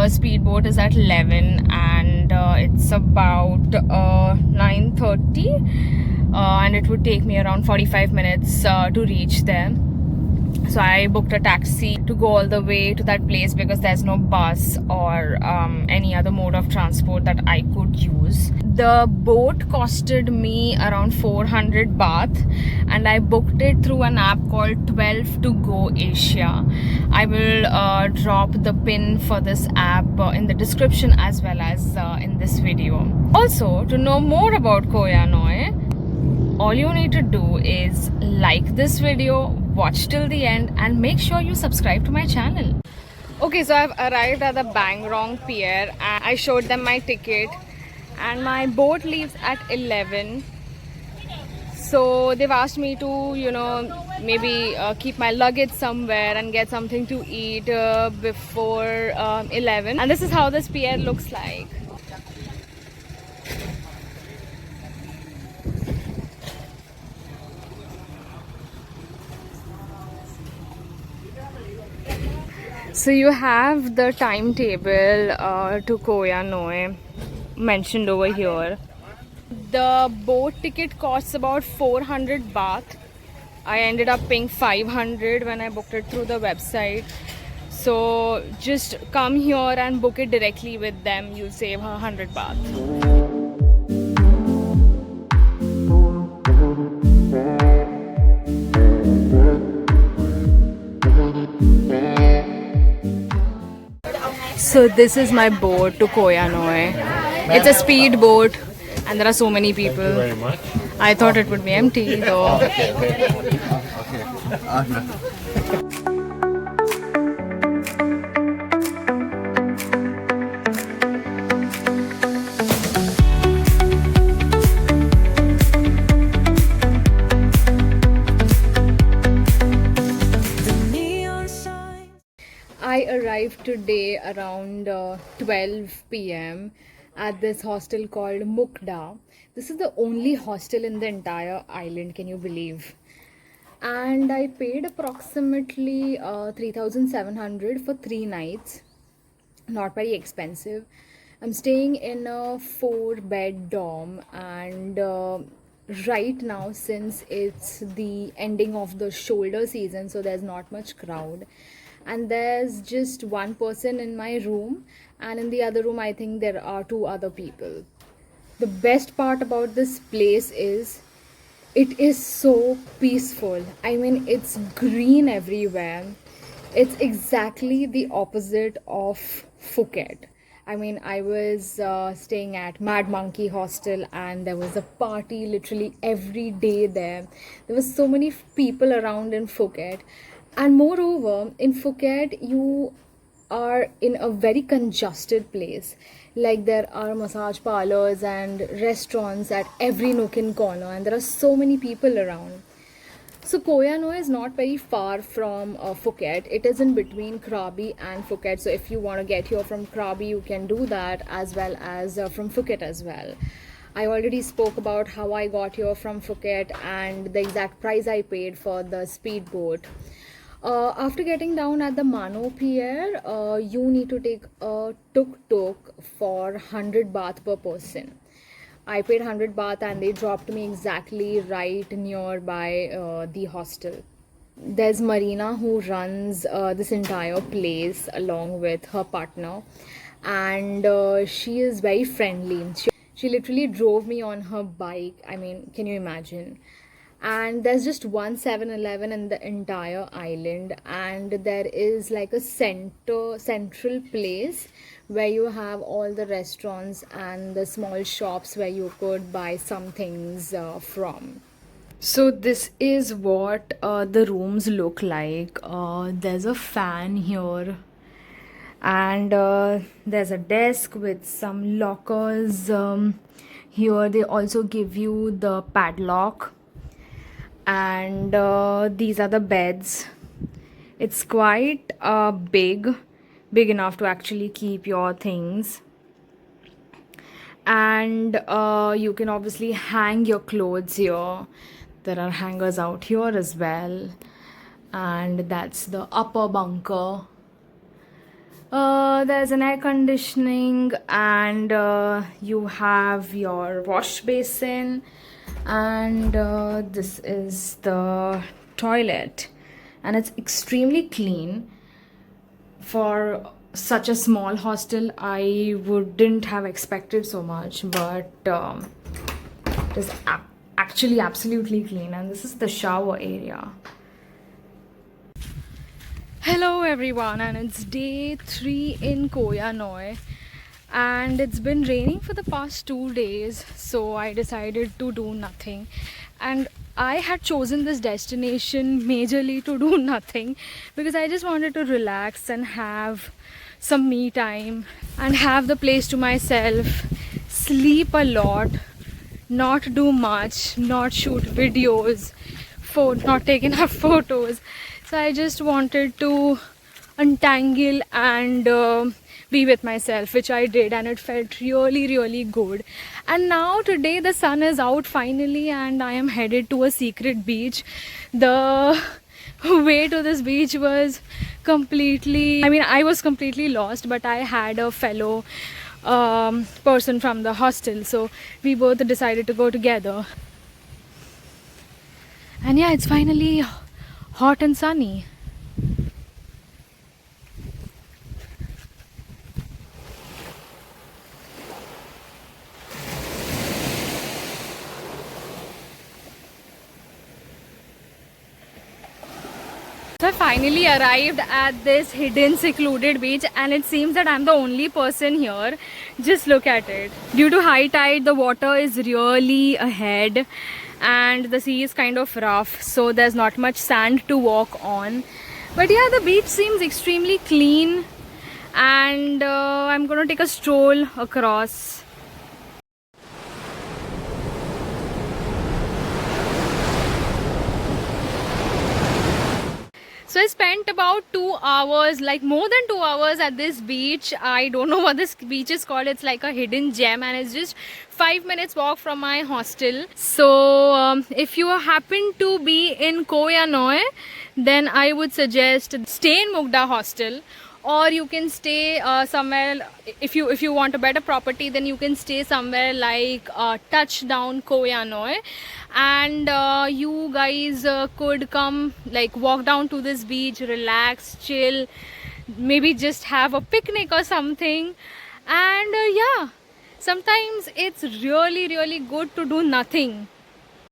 the speedboat is at 11 and it's about 9:30 and it would take me around 45 minutes to reach there. So I booked a taxi to go all the way to that place because there's no bus or any other mode of transport that I could use. The boat costed me around 400 baht and I booked it through an app called 12 to Go Asia. I will drop the pin for this app in the description as well as in this video. Also, to know more about Koh Yanoi, all you need to do is like this video, watch till the end and make sure you subscribe to my channel. Okay, so I've arrived at the Bangrong Pier and I showed them my ticket and my boat leaves at 11. So they've asked me to, maybe keep my luggage somewhere and get something to eat before 11. And this is how this pier looks like. So you have the timetable to Koh Yanoi mentioned over here. The boat ticket costs about 400 baht. I ended up paying 500 when I booked it through the website. So just come here and book it directly with them. You'll save 100 baht. So this is my boat to Koh Yanoi. It's a speed boat and there are so many people. Thank you very much. I thought it would be empty though. Okay. I arrived today around 12 p.m. at this hostel called Mukda. This is the only hostel in the entire island, can you believe? And I paid approximately 3,700 for 3 nights. Not very expensive. I'm staying in a 4-bed dorm and right now, since it's the ending of the shoulder season, so there's not much crowd. And there's just one person in my room and in the other room I think there are 2 other people. The best part about this place is it is so peaceful. I mean, it's green everywhere. It's exactly the opposite of Phuket. I mean, I was staying at Mad Monkey Hostel and there was a party literally every day there. There were so many people around in Phuket. And moreover, in Phuket, you are in a very congested place. Like there are massage parlors and restaurants at every nook and corner and there are so many people around. So Koh Yanoi is not very far from Phuket. It is in between Krabi and Phuket. So if you want to get here from Krabi, you can do that as well as from Phuket as well. I already spoke about how I got here from Phuket and the exact price I paid for the speedboat. After getting down at the Mano Pier, you need to take a tuk-tuk for 100 baht per person. I paid 100 baht and they dropped me exactly right nearby the hostel. There's Marina who runs this entire place along with her partner and she is very friendly. She literally drove me on her bike. I mean, can you imagine? And there's just one 7-Eleven in the entire island and there is like a central place where you have all the restaurants and the small shops where you could buy some things from. So this is what the rooms look like. There's a fan here and there's a desk with some lockers. Here they also give you the padlock. And these are the beds. It's quite big enough to actually keep your things. And you can obviously hang your clothes here. There are hangers out here as well. And that's the upper bunker. There's an air conditioning, and you have your wash basin, and this is the toilet, and it's extremely clean for such a small hostel. I wouldn't have expected so much, but it is actually absolutely clean. And this is the shower area. Hello everyone, and it's day 3 in Koh Noi, and it's been raining for the past 2 days, so I decided to do nothing. And I had chosen this destination majorly to do nothing because I just wanted to relax and have some me time and have the place to myself, sleep a lot, not do much, not shoot videos, not take enough photos. So I just wanted to untangle and be with myself, which I did, and it felt really, really good. And now today the sun is out finally, and I am headed to a secret beach. The way to this beach was I was completely lost, but I had a fellow person from the hostel, so we both decided to go together. And yeah, it's finally hot and sunny. So I finally arrived at this hidden secluded beach, and it seems that I'm the only person here. Just look at it. Due to high tide, the water is really ahead and the sea is kind of rough, so there's not much sand to walk on. But yeah, the beach seems extremely clean, and I'm gonna take a stroll across. So I spent about 2 hours, like more than 2 hours at this beach. I don't know what this beach is called. It's like a hidden gem, and it's just 5 minutes walk from my hostel. So if you happen to be in Koh Noi, then I would suggest stay in Mukda hostel, or you can stay somewhere. If you want a better property, then you can stay somewhere like Touchdown Koh Noi, and you guys could come, like, walk down to this beach, relax, chill, maybe just have a picnic or something. And yeah, sometimes it's really, really good to do nothing